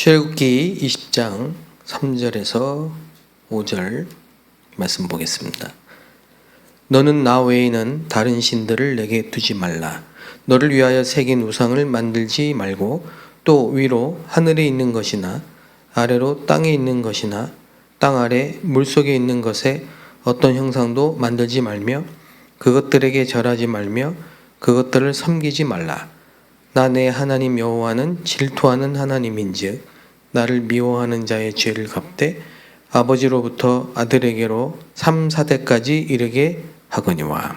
출애굽기 20장 3절에서 5절 말씀 보겠습니다. 너는 나 외에는 다른 신들을 내게 두지 말라. 너를 위하여 새긴 우상을 만들지 말고 또 위로 하늘에 있는 것이나 아래로 땅에 있는 것이나 땅 아래 물속에 있는 것에 어떤 형상도 만들지 말며 그것들에게 절하지 말며 그것들을 섬기지 말라. 나 내 하나님 여호와는 질투하는 하나님인즉 나를 미워하는 자의 죄를 갚되 아버지로부터 아들에게로 3, 4대까지 이르게 하거니와.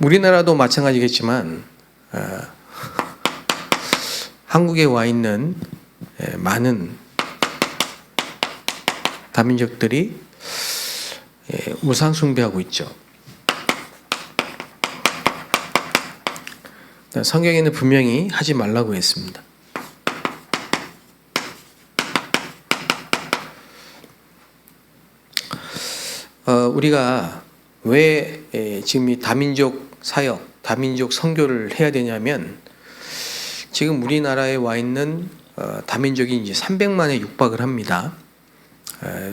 우리나라도 마찬가지겠지만 한국에 와 있는 많은 다민족들이 우상 숭배하고 있죠. 성경에는 분명히 하지 말라고 했습니다. 우리가 왜 지금 이 다민족 사역, 다민족 선교를 해야 되냐면 지금 우리나라에 와 있는 다민족이 이제 300만에 육박을 합니다.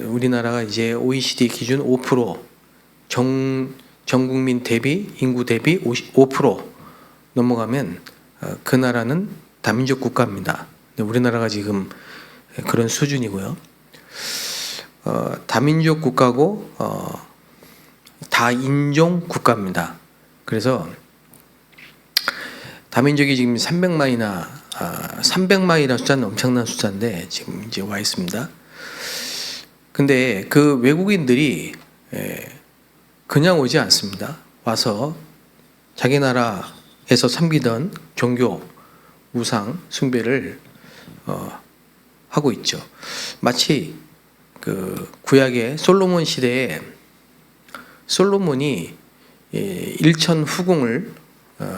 우리나라가 이제 OECD 기준 5% 전국민 대비 인구 대비 5% 넘어가면 그 나라는 다민족 국가입니다. 우리나라가 지금 그런 수준이고요. 다민족 국가고 다인종 국가입니다. 그래서 다민족이 지금 300만이라는 숫자는 엄청난 숫자인데 지금 이제 와 있습니다. 근데 그 외국인들이 그냥 오지 않습니다. 와서 자기 나라에서 섬기던 종교 우상 숭배를 하고 있죠. 마치 그 구약의 솔로몬 시대에 솔로몬이 일천 후궁을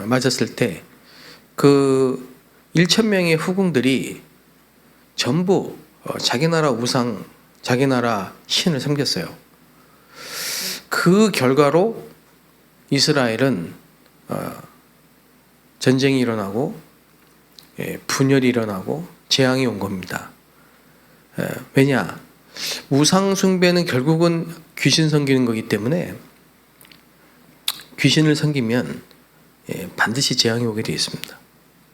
맞았을 때 그 1,000명의 후궁들이 전부 자기 나라 우상, 자기 나라 신을 섬겼어요. 그 결과로 이스라엘은 전쟁이 일어나고 분열이 일어나고 재앙이 온 겁니다. 왜냐? 우상 숭배는 결국은 귀신 섬기는 거기 때문에 귀신을 섬기면 반드시 재앙이 오게 되어 있습니다.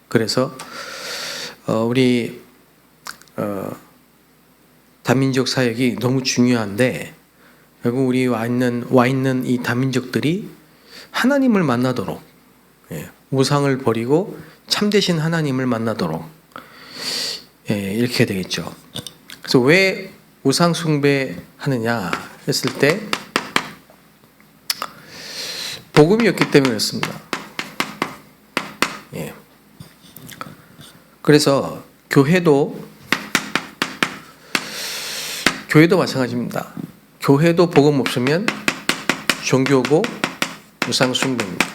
그래서 우리 다민족 사역이 너무 중요한데 결국 우리 와 있는 이 다민족들이 하나님을 만나도록 우상을 버리고 참되신 하나님을 만나도록 이렇게 되겠죠. 그래서 왜 우상 숭배하느냐 했을 때 복음이 없기 때문에 그렇습니다. 그래서 교회도 마찬가지입니다. 교회도 복음 없으면 종교고 우상 숭배입니다.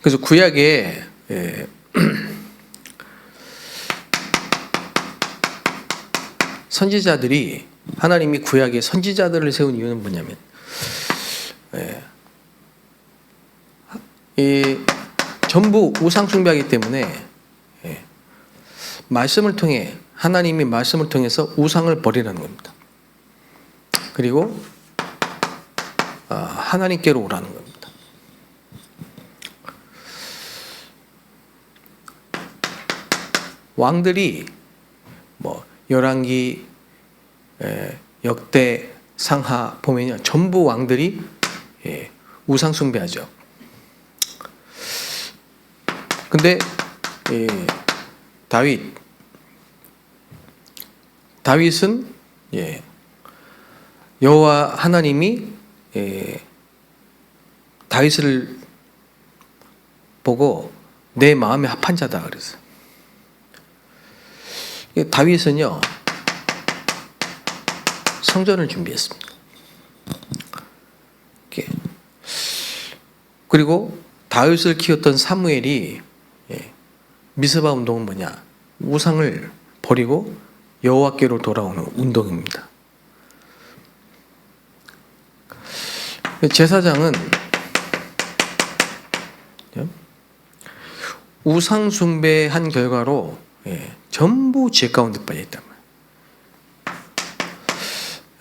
그래서 구약에 선지자들이 하나님이 구약에 선지자들을 세운 이유는 뭐냐면 전부 우상 숭배하기 때문에 말씀을 통해 하나님이 말씀을 통해서 우상을 버리라는 겁니다. 그리고 하나님께로 오라는 겁니다. 왕들이 뭐 열왕기, 역대, 상하 보면요 전부 왕들이 우상 숭배하죠. 근데 다윗은 여호와 하나님이 다윗을 보고 내 마음에 합한 자다 그랬어요. 다윗은요 성전을 준비했습니다. 그리고 다윗을 키웠던 사무엘이 미스바 운동은 뭐냐? 우상을 버리고 여호와께로 돌아오는 운동입니다. 제사장은 우상 숭배한 결과로 전부 죄 가운데 빠져 있단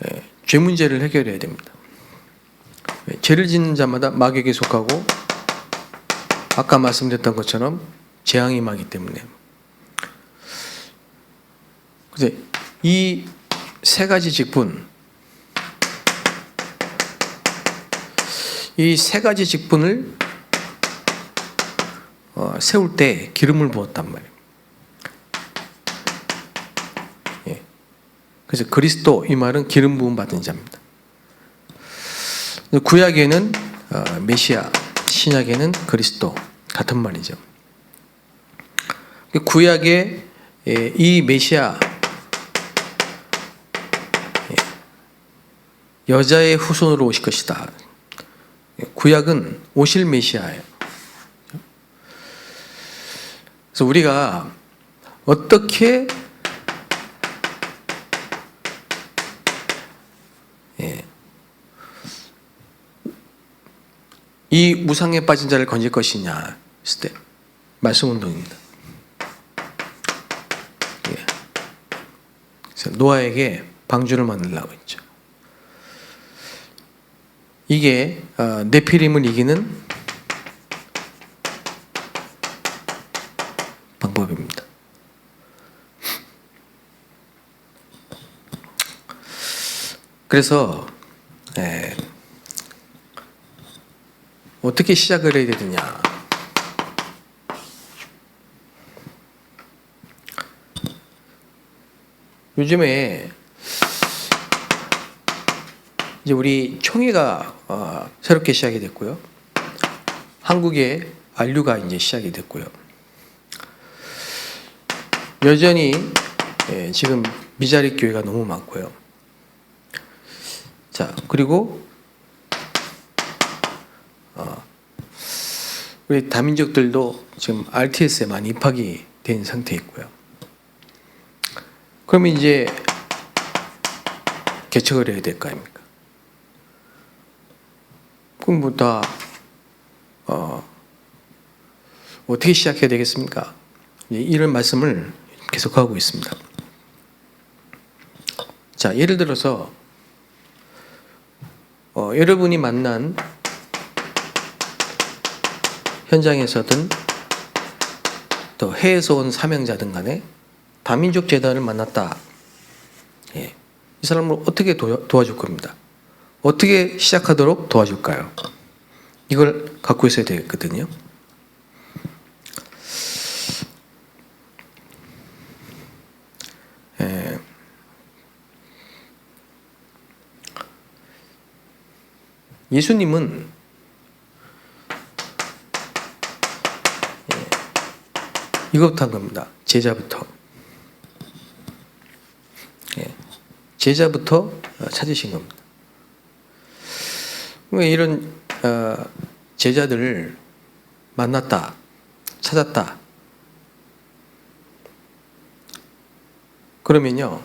말이에요. 죄 문제를 해결해야 됩니다. 죄를 짓는 자마다 마귀에게 속하고 아까 말씀드렸던 것처럼 재앙이 임하기 때문에 그래서 이 세 가지 직분, 이 세 가지 직분을 세울 때 기름을 부었단 말이에요. 그래서 그리스도 이 말은 기름 부음 받은 자입니다. 구약에는 메시아, 신약에는 그리스도 같은 말이죠. 구약의 이 메시아 여자의 후손으로 오실 것이다. 구약은 오실 메시아예요. 그래서 우리가 어떻게 이 우상에 빠진 자를 건질 것이냐 했을 때 말씀 운동입니다. 그래서 노아에게 방주를 만들라고 했죠. 이게 네피림을 이기는 방법입니다. 그래서 어떻게 시작을 해야 되느냐? 요즘에 이제 우리 총회가 새롭게 시작이 됐고요. 한국에 안류가 이제 시작이 됐고요. 여전히 지금 미자립 교회가 너무 많고요. 자, 그리고 우리 다민족들도 지금 RTS에 많이 입학이 된 상태에 있고요. 그러면 이제 개척을 해야 될 거 아닙니까? 그럼 뭐 다 어떻게 시작해야 되겠습니까? 이런 말씀을 계속하고 있습니다. 자, 예를 들어서 여러분이 만난 현장에서든 또 해외에서 온 사명자든 간에 다민족 재단을 만났다. 이 사람을 어떻게 도와줄 겁니다. 어떻게 시작하도록 도와줄까요? 이걸 갖고 있어야 되거든요. 예수님은 이것부터 한 겁니다. 제자부터. 제자부터 찾으신 겁니다. 이런 제자들을 만났다, 찾았다. 그러면요,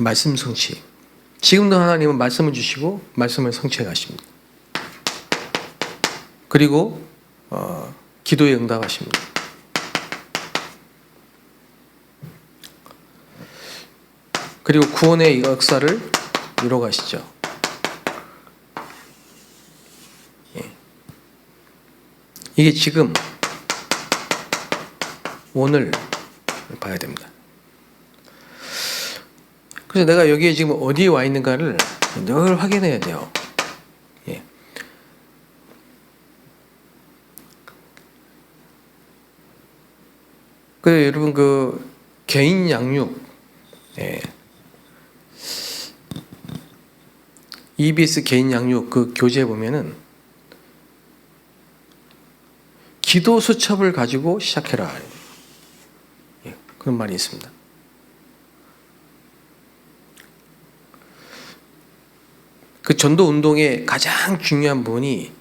말씀 성취. 지금도 하나님은 말씀을 주시고 말씀을 성취해 가십니다. 그리고 기도에 응답하십니다. 그리고 구원의 역사를 이뤄 가시죠. 이게 지금 오늘 봐야 됩니다. 그래서 내가 여기에 지금 어디에 와 있는가를 늘 확인해야 돼요. 그래서 여러분 그 개인 양육, EBS 개인 양육 그 교재에 보면은 기도 수첩을 가지고 시작해라. 그런 말이 있습니다. 그 전도 운동의 가장 중요한 부분이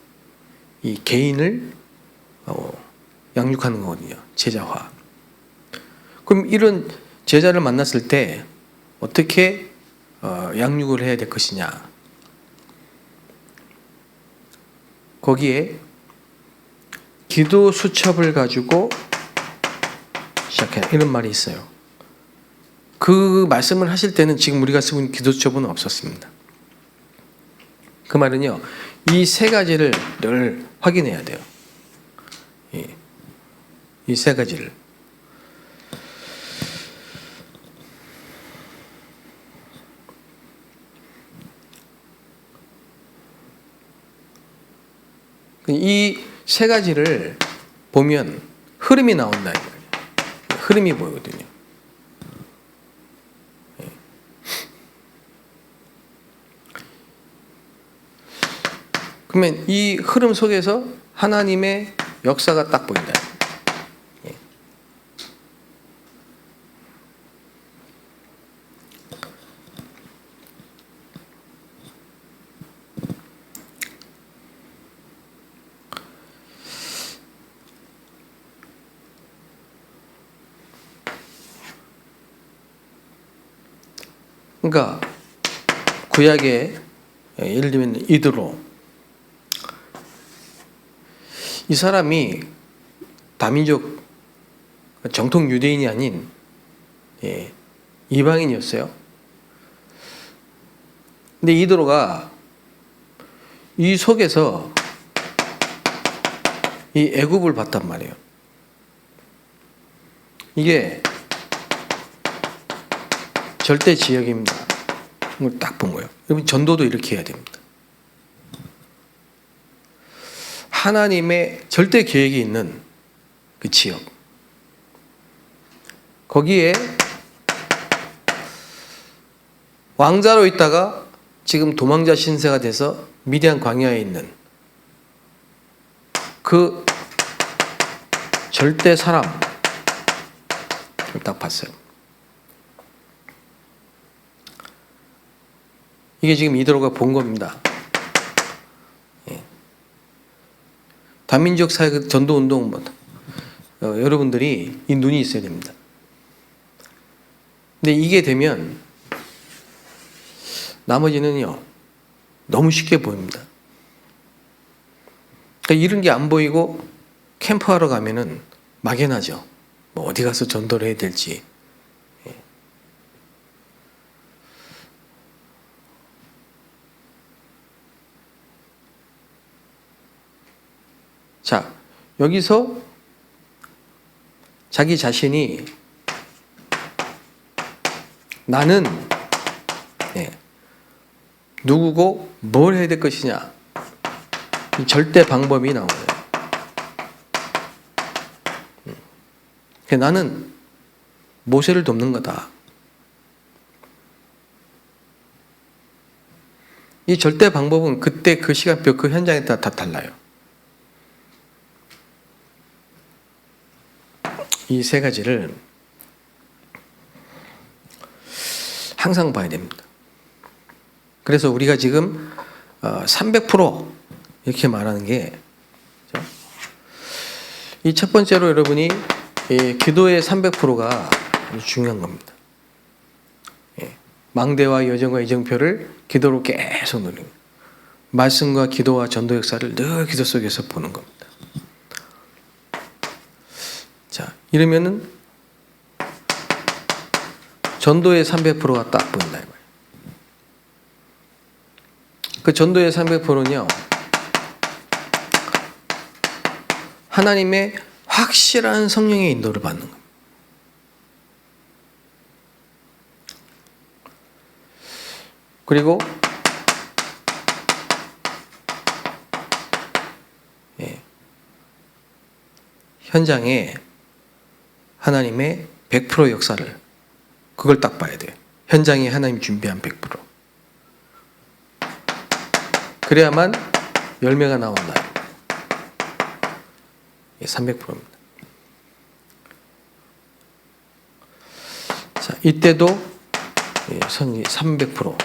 이 개인을 양육하는 거거든요. 제자화. 그럼 이런 제자를 만났을 때 어떻게 양육을 해야 될 것이냐. 거기에 기도 수첩을 가지고 시작해, 이런 말이 있어요. 그 말씀을 하실 때는 지금 우리가 쓰고 있는 기도 수첩은 없었습니다. 그 말은요, 이 세 가지를 늘 확인해야 돼요. 이 세 가지를. 이 세 가지를 보면 흐름이 나온다. 흐름이 보이거든요. 그러면 이 흐름 속에서 하나님의 역사가 딱 보인다. 그러니까 구약에 예를 들면 이드로, 이 사람이 다민족 정통 유대인이 아닌 이방인이었어요. 근데 이드로가 이 속에서 이 애굽을 봤단 말이에요. 이게 절대 지역입니다. 이걸 딱 본 거예요. 여러분, 전도도 이렇게 해야 됩니다. 하나님의 절대 계획이 있는 그 지역, 거기에 왕자로 있다가 지금 도망자 신세가 돼서 미디안 광야에 있는 그 절대 사람을 딱 봤어요. 이게 지금 이드로가 본 겁니다. 다민족 사회 전도 운동, 여러분들이 이 눈이 있어야 됩니다. 근데 이게 되면 나머지는요, 너무 쉽게 보입니다. 그러니까 이런 게 안 보이고 캠프하러 가면은 막연하죠. 뭐 어디 가서 전도를 해야 될지. 자, 여기서 자기 자신이 나는 누구고 뭘 해야 될 것이냐, 이 절대 방법이 나오네요. 나는 모세를 돕는 거다. 이 절대 방법은 그때 그 시간표 그 현장에 따라 다 달라요. 이 세 가지를 항상 봐야 됩니다. 그래서 우리가 지금 300% 이렇게 말하는 게, 이 첫 번째로 여러분이 기도의 300%가 중요한 겁니다. 망대와 여정과 이정표를 기도로 계속 누리는 거예요. 말씀과 기도와 전도 역사를 늘 기도 속에서 보는 겁니다. 자, 이러면은 전도의 300%가 딱 보인다. 그 전도의 300%는요, 하나님의 확실한 성령의 인도를 받는 겁니다. 그리고 현장에 하나님의 100% 역사를, 그걸 딱 봐야 돼요. 현장에 하나님 준비한 100%. 그래야만 열매가 나온다. 300%입니다. 자, 이때도 선교 300%,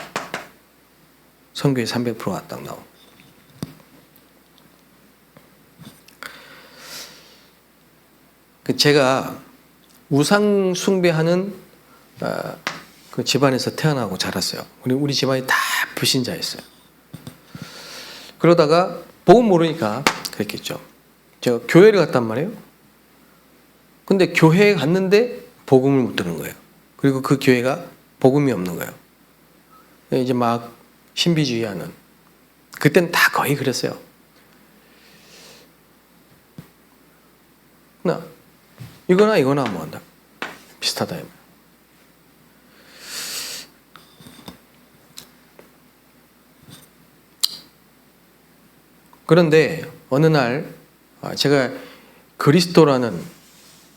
선교의 300%가 딱 나옵니다. 제가 우상 숭배하는 그 집안에서 태어나고 자랐어요. 우리 집안이 다 불신자였어요. 그러다가 복음 모르니까 그랬겠죠. 제가 교회를 갔단 말이에요. 근데 교회에 갔는데 복음을 못 들은 거예요. 그리고 그 교회가 복음이 없는 거예요. 이제 막 신비주의하는. 그때는 다 거의 그랬어요. 이거나 뭐 한다. 비슷하다. 그런데 어느 날 제가 그리스도라는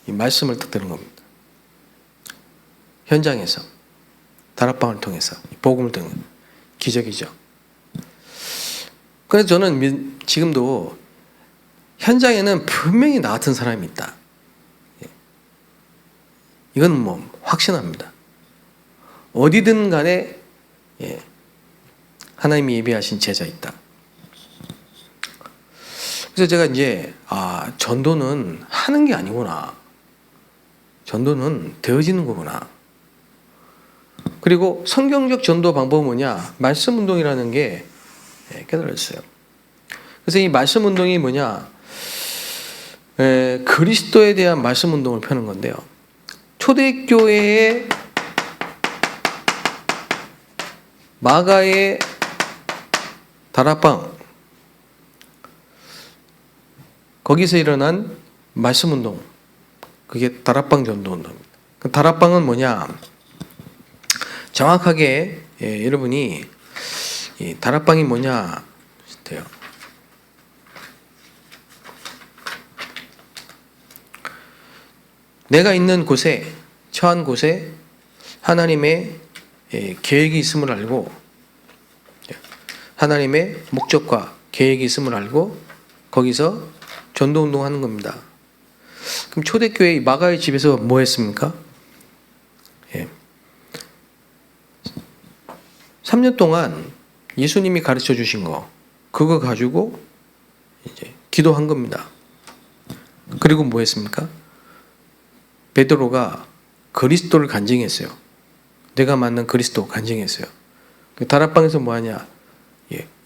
이 말씀을 딱 들은 겁니다. 현장에서 다락방을 통해서 복음을 듣는 기적이죠. 그래서 저는 지금도 현장에는 분명히 나 같은 사람이 있다. 이건 뭐 확신합니다. 어디든 간에 하나님이 예비하신 제자 있다. 그래서 제가 이제 전도는 하는 게 아니구나. 전도는 되어지는 거구나. 그리고 성경적 전도 방법은 뭐냐? 말씀 운동이라는 게 깨달았어요. 그래서 이 말씀 운동이 뭐냐? 그리스도에 대한 말씀 운동을 펴는 건데요. 초대교회의 마가의 다락방, 거기서 일어난 말씀 운동, 그게 다락방 전도 운동입니다. 그 다락방은 뭐냐? 정확하게 여러분이 이 다락방이 뭐냐 돼요. 내가 있는 곳에, 처한 곳에 하나님의 계획이 있음을 알고, 하나님의 목적과 계획이 있음을 알고 거기서 전도 운동하는 겁니다. 그럼 초대교회 마가의 집에서 뭐 했습니까? 3년 동안 예수님이 가르쳐 주신 거, 그거 가지고 이제 기도한 겁니다. 그리고 뭐 했습니까? 베드로가 그리스도를 간증했어요. 내가 만난 그리스도 간증했어요. 다락방에서 뭐 하냐?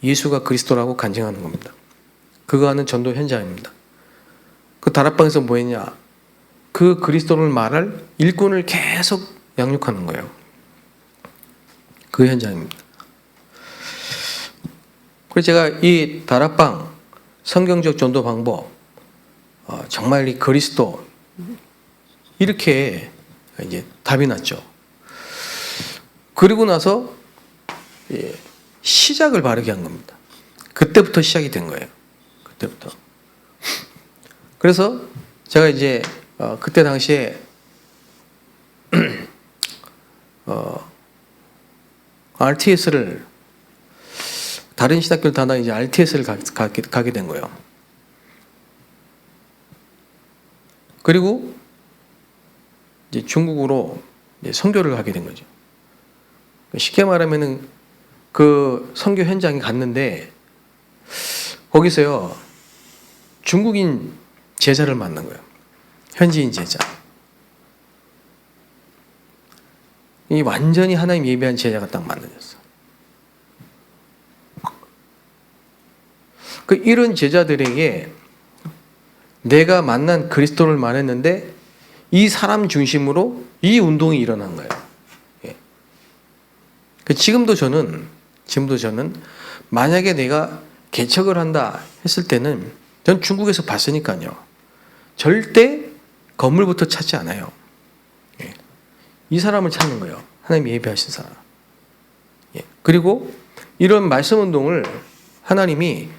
예수가 그리스도라고 간증하는 겁니다. 그거 하는 전도 현장입니다. 그 다락방에서 뭐 했냐? 그 그리스도를 말할 일꾼을 계속 양육하는 거예요. 그 현장입니다. 그래서 제가 이 다락방 성경적 전도 방법, 정말 이 그리스도, 이렇게 이제 답이 났죠. 그리고 나서 시작을 바르게 한 겁니다. 그때부터 시작이 된 거예요. 그때부터. 그래서 제가 이제 그때 당시에 RTS를, 다른 신학교를 다나 이제 RTS를 가게 된 거예요. 그리고 이제 중국으로 이제 선교를 가게 된 거죠. 쉽게 말하면은 그 선교 현장에 갔는데 거기서요 중국인 제자를 만난 거예요. 현지인 제자. 이 완전히 하나님 예배한 제자가 딱 만나졌어. 그 이런 제자들에게 내가 만난 그리스도를 말했는데 이 사람 중심으로 이 운동이 일어난 거예요. 지금도 저는 만약에 내가 개척을 한다 했을 때는 전 중국에서 봤으니까요. 절대 건물부터 찾지 않아요. 이 사람을 찾는 거예요. 하나님 예배하신 사람. 그리고 이런 말씀 운동을 하나님이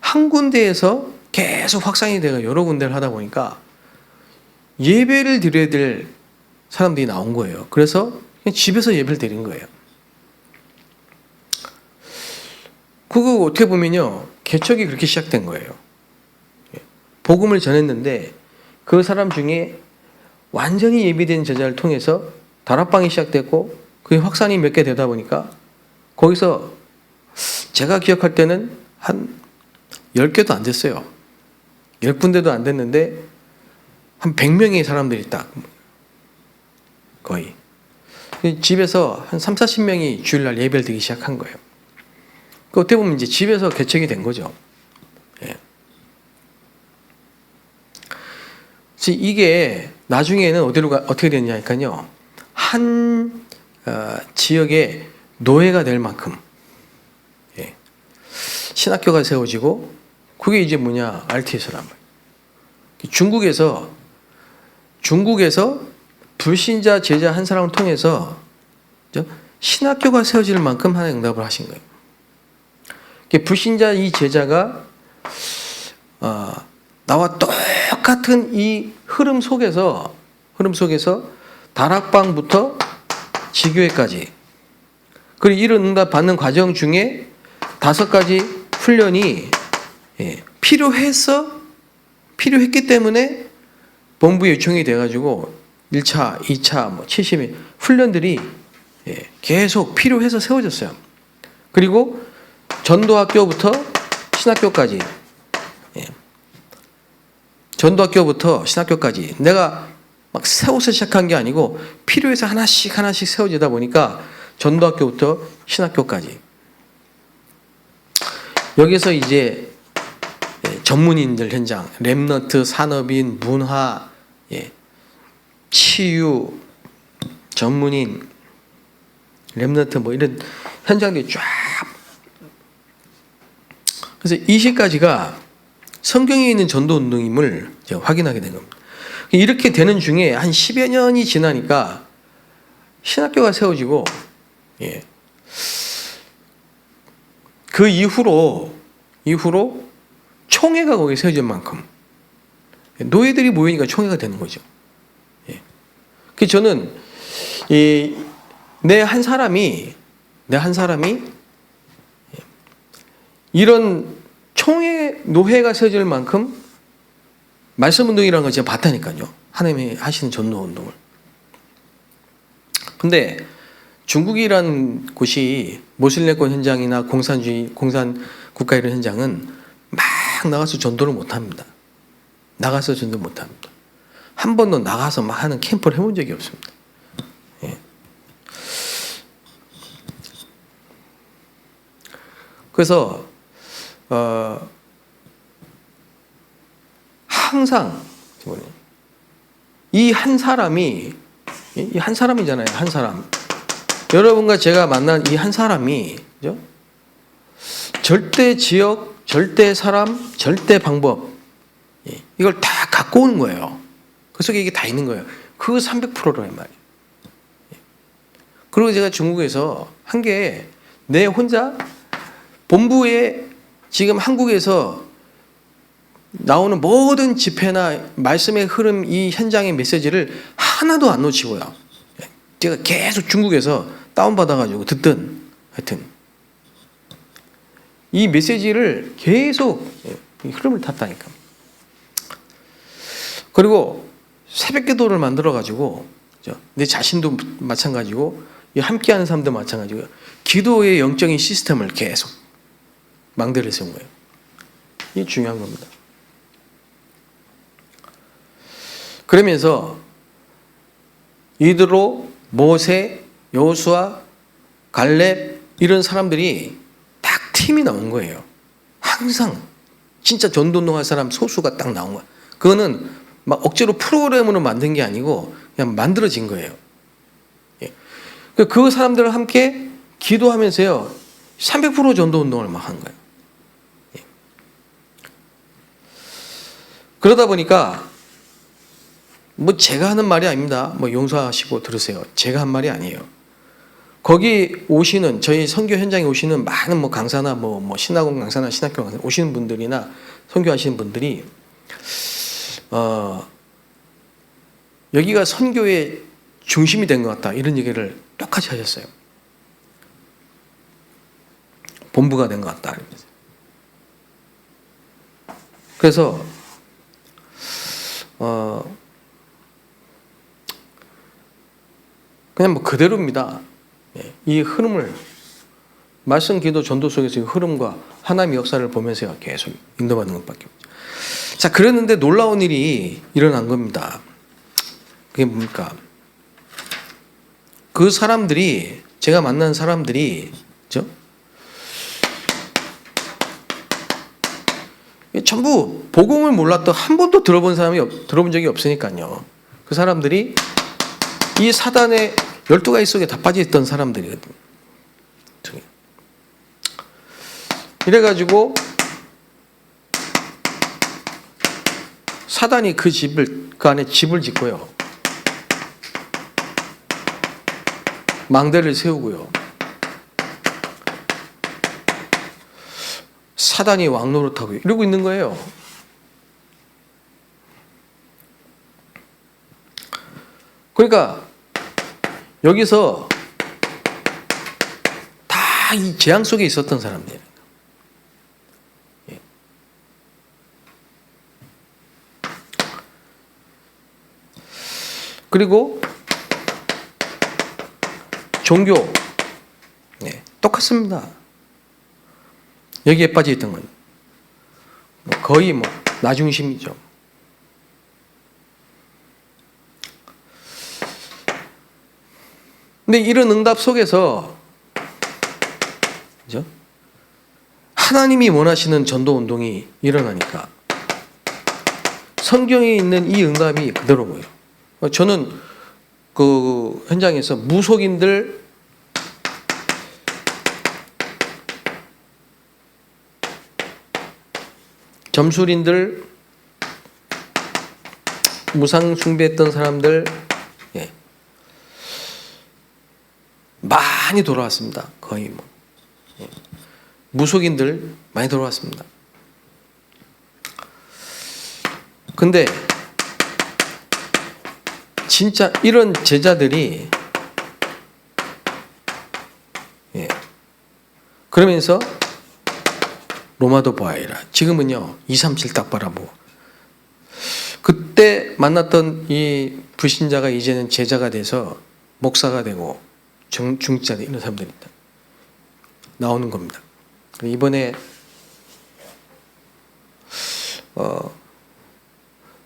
한 군데에서 계속 확산이 되고 여러 군데를 하다 보니까 예배를 드려야 될 사람들이 나온 거예요. 그래서 그냥 집에서 예배를 드린 거예요. 그거 어떻게 보면요, 개척이 그렇게 시작된 거예요. 복음을 전했는데 그 사람 중에 완전히 예비된 제자를 통해서 다락방이 시작됐고 그게 확산이 몇 개 되다 보니까 거기서 제가 기억할 때는 한 10개도 안 됐어요. 10군데도 안 됐는데 한 100명의 사람들이 딱 거의. 집에서 한 3, 40명이 주일날 예배를 드리기 시작한 거예요. 그 어떻게 보면 이제 집에서 개척이 된 거죠. 예. 그래서 이게 나중에는 어떻게 됐냐니까요. 한 지역의 노예가 될 만큼 예. 신학교가 세워지고 그게 이제 뭐냐 RTS란 말이에요. 중국에서 불신자 제자 한 사람을 통해서 신학교가 세워질 만큼 하나님 응답을 하신 거예요. 불신자 이 제자가 나와 똑같은 이 흐름 속에서 다락방부터 지교회까지 그리고 이런 응답 받는 과정 중에 5가지 훈련이 필요했기 때문에 본부에 요청이 돼가지고 1차, 2차, 70일 훈련들이 계속 필요해서 세워졌어요. 그리고 전도학교부터 신학교까지 내가 막 세워서 시작한 게 아니고 필요해서 하나씩 세워지다 보니까 전도학교부터 신학교까지 여기서 이제 전문인들 현장, 렘넌트, 산업인, 문화, 치유, 전문인, 렘넌트 이런 현장들이 쫙. 그래서 이 시까지가 성경에 있는 전도 운동임을 확인하게 된 겁니다. 이렇게 되는 중에 한 10여 년이 지나니까 신학교가 세워지고 그 이후로 총회가 거기에 세워질 만큼 노예들이 모이니까 총회가 되는 거죠. 그래서 저는 내 한 사람이 이런 총회 노회가 세워질 만큼 말씀 운동이라는 걸 제가 봤다니까요. 하나님이 하시는 전도 운동을. 근데 중국이라는 곳이 모슬렘권 현장이나 공산 국가 이런 현장은 막 나가서 전도를 못합니다. 한 번도 나가서 막 하는 캠프를 해본 적이 없습니다. 그래서 항상 이 한 사람이잖아요. 한 사람. 여러분과 제가 만난 이 한 사람이 그죠? 절대 지역, 절대 사람, 절대 방법 이걸 다 갖고 오는 거예요. 그 속에 이게 다 있는 거예요. 그 300%란 말이에요. 그리고 제가 중국에서 한 게 내 혼자 본부에 지금 한국에서 나오는 모든 집회나 말씀의 흐름 이 현장의 메시지를 하나도 안 놓치고요. 제가 계속 중국에서 다운받아가지고 듣든 하여튼 이 메시지를 계속 흐름을 탔다니까. 그리고 새벽 기도를 만들어가지고 내 자신도 마찬가지고 함께하는 사람도 마찬가지고 기도의 영적인 시스템을 계속 망대를 세운 거예요. 이게 중요한 겁니다. 그러면서 이드로, 모세, 여호수아, 갈렙 이런 사람들이 딱 팀이 나온 거예요. 항상 진짜 전도운동할 사람 소수가 딱 나온 거야. 그거는 막 억지로 프로그램으로 만든 게 아니고 그냥 만들어진 거예요. 그 사람들과 함께 기도하면서요 300% 전도운동을 막 한 거예요. 그러다 보니까 제가 하는 말이 아닙니다. 용서하시고 들으세요. 제가 한 말이 아니에요. 거기 오시는 저희 선교 현장에 오시는 많은 강사나 신학원 강사나 신학교 강사 오시는 분들이나 선교하시는 분들이 여기가 선교의 중심이 된 것 같다 이런 얘기를 똑같이 하셨어요. 본부가 된 것 같다. 그래서 그냥 그대로입니다. 이 흐름을 말씀, 기도, 전도 속에서 이 흐름과 하나님의 역사를 보면서 계속 인도받는 것밖에 없죠. 자, 그랬는데 놀라운 일이 일어난 겁니다. 그게 뭡니까? 그 사람들이, 제가 만난 사람들이, 그죠? 전부 복음을 몰랐던, 한 번도 들어본 적이 없으니까요. 그 사람들이 이 사단의 12가지 속에 다 빠져있던 사람들이거든요. 이래가지고 사단이 그 안에 집을 짓고요. 망대를 세우고요. 사단이 왕노릇하고 이러고 있는 거예요. 그러니까 여기서 다 이 재앙 속에 있었던 사람들이에요. 그리고 종교, 똑같습니다. 여기에 빠져 있던 건 거의 나중심이죠. 근데 이런 응답 속에서, 그죠? 하나님이 원하시는 전도 운동이 일어나니까 성경에 있는 이 응답이 그대로 보여요. 저는 그 현장에서 무속인들, 점술인들, 무상 숭배했던 사람들, 많이 돌아왔습니다. 거의 무속인들 많이 돌아왔습니다. 근데 진짜 이런 제자들이 그러면서 로마도 보아이라, 지금은요 237 딱 바라보고, 그때 만났던 이 불신자가 이제는 제자가 돼서 목사가 되고 중직자 이런 사람들이 나오는 겁니다. 이번에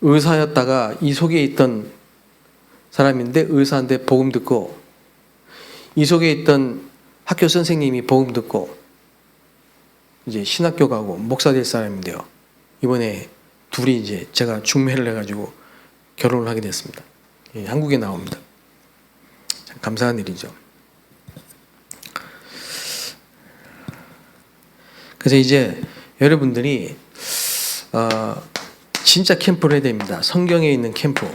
의사였다가 이 속에 있던 사람인데 의사한테 복음 듣고, 이 속에 있던 학교 선생님이 복음 듣고 이제 신학교 가고 목사 될 사람인데요. 이번에 둘이 이제 제가 중매를 해가지고 결혼을 하게 됐습니다. 한국에 나옵니다. 참 감사한 일이죠. 그래서 이제 여러분들이 진짜 캠프를 해야 됩니다. 성경에 있는 캠프,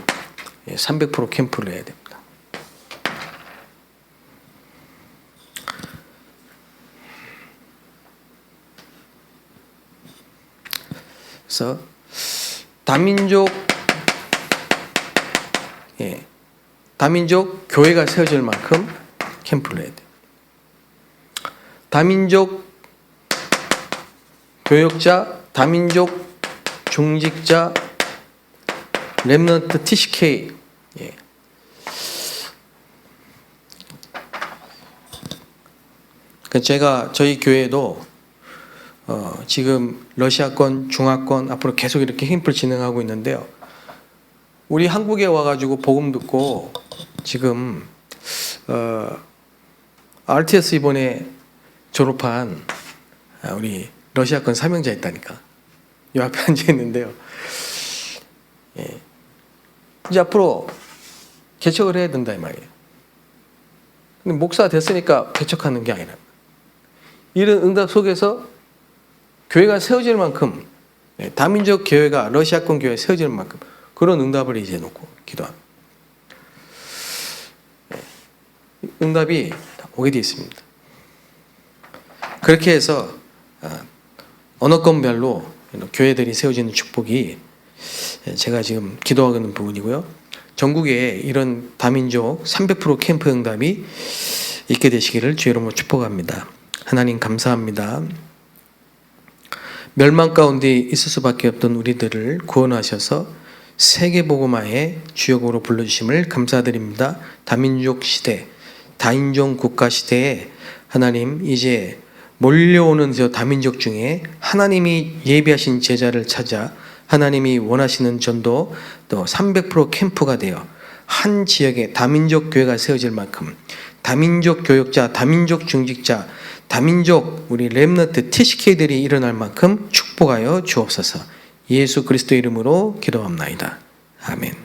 300% 캠프를 해야 됩니다. 그래서 다민족 교회가 세워질 만큼 캠프를 해야 돼요. 다민족 교역자, 다민족 중직자, 렘넌트 TCK, 제가 저희 교회도 지금 러시아권, 중화권 앞으로 계속 이렇게 캠프를 진행하고 있는데요. 우리 한국에 와가지고 복음 듣고 지금 RTS 이번에 졸업한 우리 러시아권 사명자 있다니까. 이 앞에 앉아 있는데요. 이제 앞으로 개척을 해야 된다 이 말이에요. 근데 목사 됐으니까 개척하는 게 아니라, 이런 응답 속에서 교회가 세워질 만큼, 다민족 교회가 러시아권 교회가 세워질 만큼 그런 응답을 이제 놓고 기도합니다. 응답이 오게 되어 있습니다. 그렇게 해서 언어권별로 교회들이 세워지는 축복이 제가 지금 기도하고 있는 부분이고요. 전국에 이런 다민족 300% 캠프 응답이 있게 되시기를 주의 이름으로 축복합니다. 하나님 감사합니다. 멸망 가운데 있을 수밖에 없던 우리들을 구원하셔서 세계복음화의 주역으로 불러주심을 감사드립니다. 다민족 시대, 다인종 국가 시대에 하나님 이제 몰려오는 저 다민족 중에 하나님이 예비하신 제자를 찾아 하나님이 원하시는 전도 또 300% 캠프가 되어 한 지역에 다민족 교회가 세워질 만큼 다민족 교역자, 다민족 중직자, 다민족 우리 렘넌트 TCK들이 일어날 만큼 축복하여 주옵소서. 예수 그리스도 이름으로 기도합나이다. 아멘.